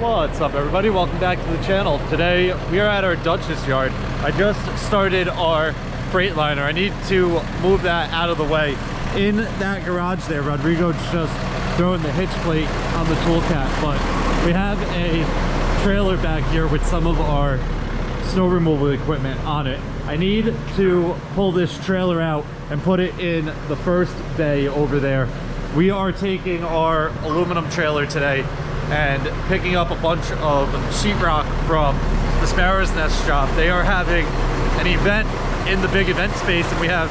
What's up, everybody? Welcome back to the channel. Today we are at our Dutchess yard. I just started our Freightliner. I need to move that out of the way. In that garage there, Rodrigo's just throwing the hitch plate on the Toolcat, but we have a trailer back here with some of our snow removal equipment on it. I need to pull this trailer out and put it in the first bay over there. We are taking our aluminum trailer today and picking up a bunch of sheetrock from the Sparrows Nest shop. They are having an event in the big event space, and we have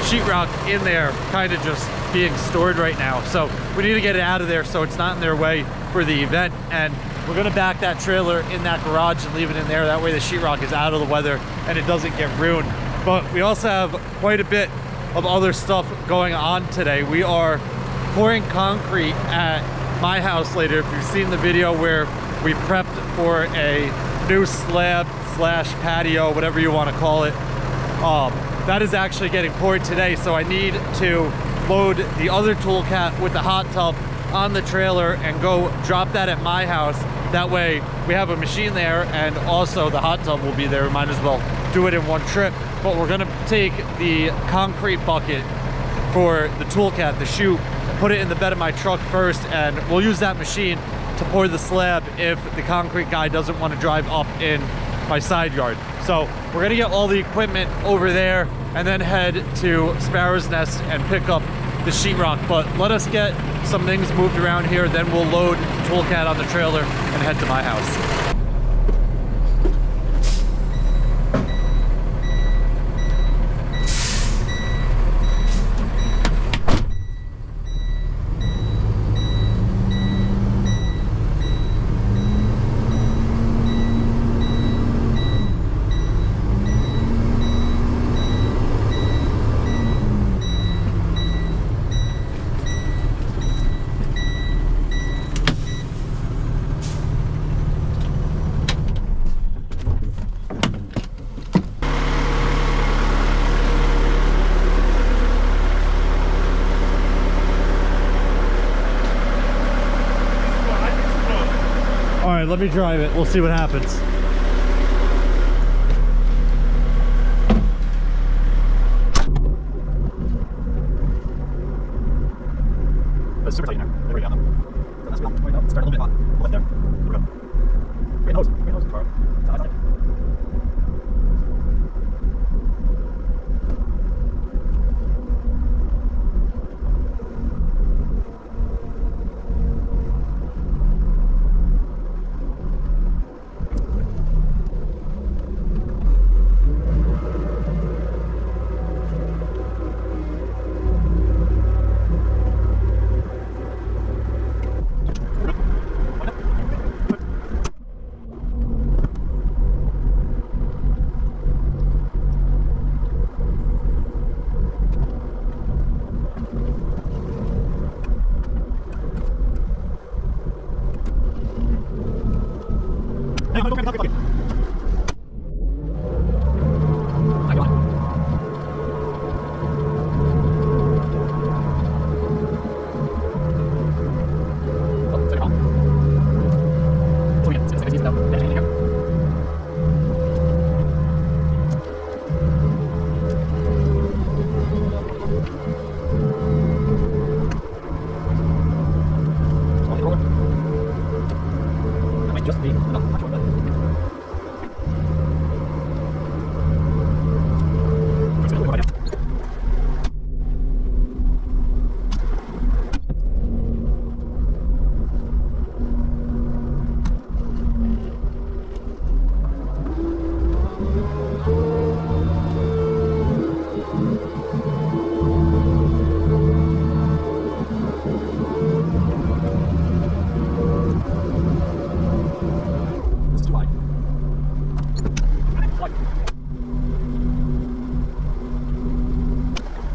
sheetrock in there kind of just being stored right now. So we need to get it out of there so it's not in their way for the event. And we're gonna back that trailer in that garage and leave it in there. That way the sheetrock is out of the weather and it doesn't get ruined. But we also have quite a bit of other stuff going on today. We are pouring concrete at my house later. If you've seen the video where we prepped for a new slab slash patio, whatever you want to call it, that is actually getting poured today. So I need to load the other Toolcat with the hot tub on the trailer and go drop that at my house. That way we have a machine there, and also the hot tub will be there. We might as well do it in one trip. But we're gonna take the concrete bucket for the Toolcat, the chute, put it in the bed of my truck first, and we'll use that machine to pour the slab if the concrete guy doesn't want to drive up in my side yard. So we're gonna get all the equipment over there and then head to Sparrows Nest and pick up the sheetrock. But let us get some things moved around here, then we'll load the Toolcat on the trailer and head to my house. All right, let me drive it. We'll see what happens. It's super tight in there. They're right down them. So that's real. Right up. Start a little bit hot. Lift there. Here we go. Great nose. Great nose, Carl. That's it.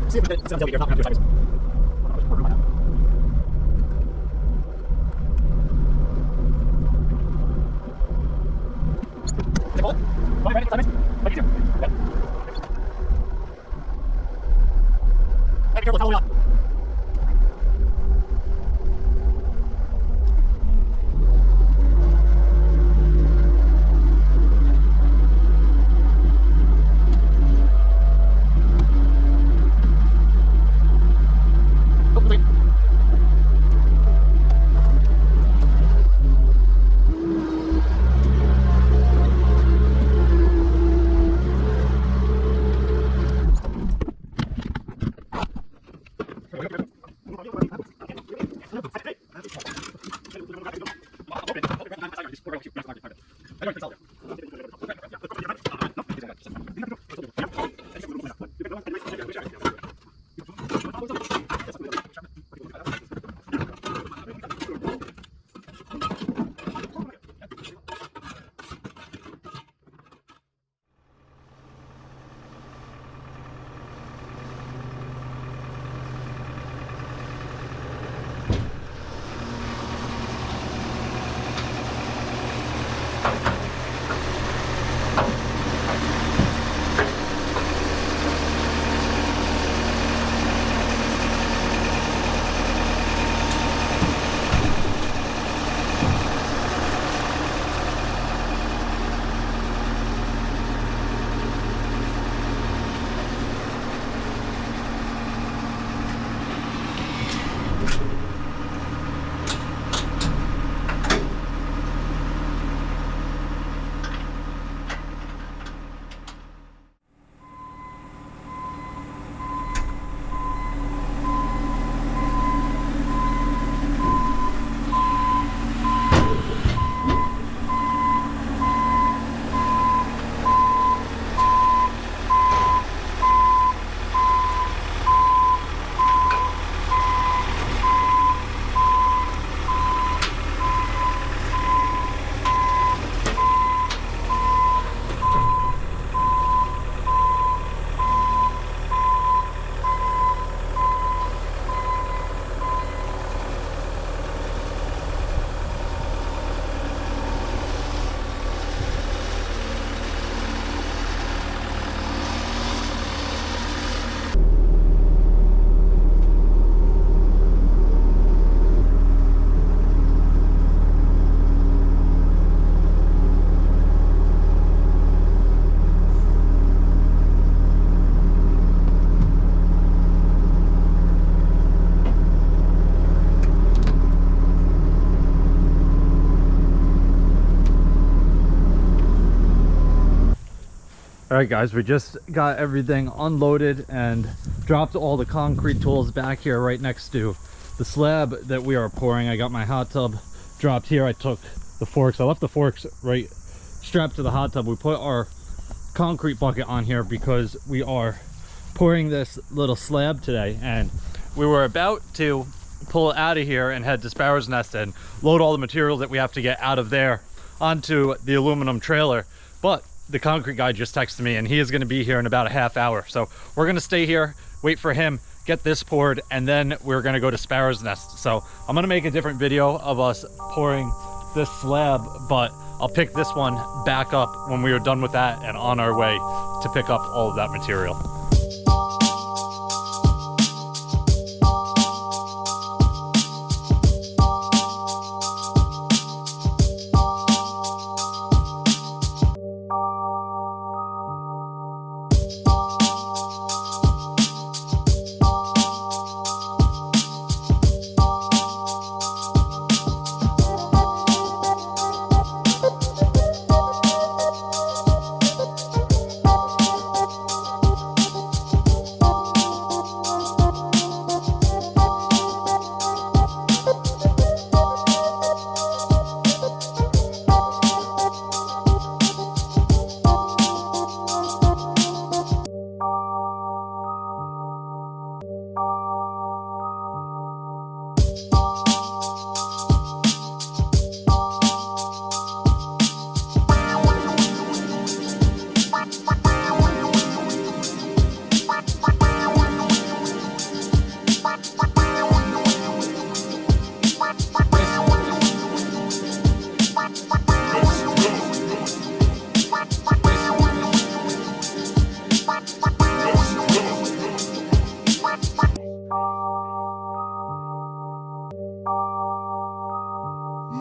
See if it's going to not going to do All right, guys, we just got everything unloaded and dropped all the concrete tools back here right next to the slab that we are pouring. I got my hot tub dropped here. I took the forks. I left the forks right strapped to the hot tub. We put our concrete bucket on here because we are pouring this little slab today, and we were about to pull out of here and head to Sparrows Nest and load all the material that we have to get out of there onto the aluminum trailer. But the concrete guy just texted me and he is going to be here in about a half hour, so we're going to stay here, wait for him, get this poured, and then we're going to go to Sparrows Nest. So I'm going to make a different video of us pouring this slab, but I'll pick this one back up when we are done with that and on our way to pick up all of that material.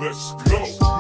Let's go.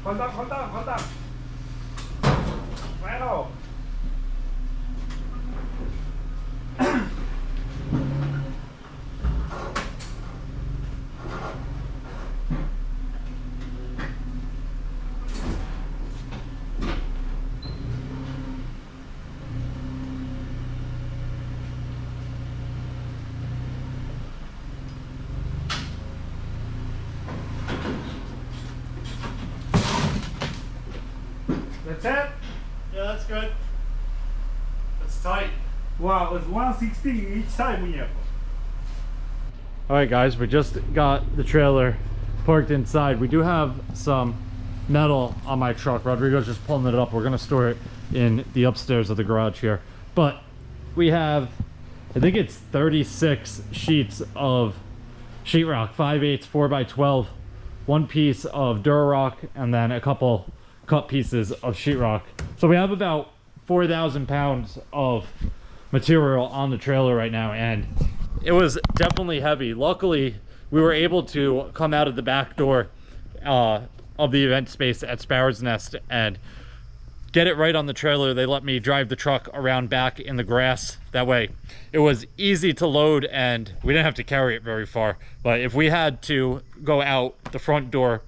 Hold on, hold on, hold on. Well. That's it? Yeah, that's good. That's tight. Wow, it's 160 each side, muñeco. All right, guys, we just got the trailer parked inside. We do have some metal on my truck. Rodrigo's just pulling it up. We're gonna store it in the upstairs of the garage here. But we have, I think it's 36 sheets of sheetrock, 5/8, 4x12, one piece of Durarock, and then a couple cut pieces of sheetrock. So we have about 4,000 pounds of material on the trailer right now, and it was definitely heavy. Luckily, we were able to come out of the back door of the event space at Sparrows Nest and get it right on the trailer. They let me drive the truck around back in the grass. That way it was easy to load and we didn't have to carry it very far. But if we had to go out the front door,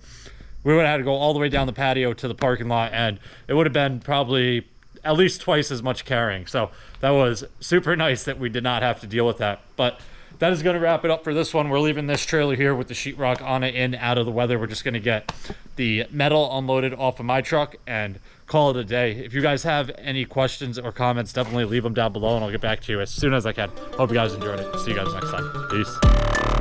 we would have had to go all the way down the patio to the parking lot, and it would have been probably at least twice as much carrying. So that was super nice that we did not have to deal with that. But that is going to wrap it up for this one. We're leaving this trailer here with the sheetrock on it in out of the weather. We're just going to get the metal unloaded off of my truck and call it a day. If you guys have any questions or comments, definitely leave them down below and I'll get back to you as soon as I can. Hope you guys enjoyed it. See you guys next time. Peace.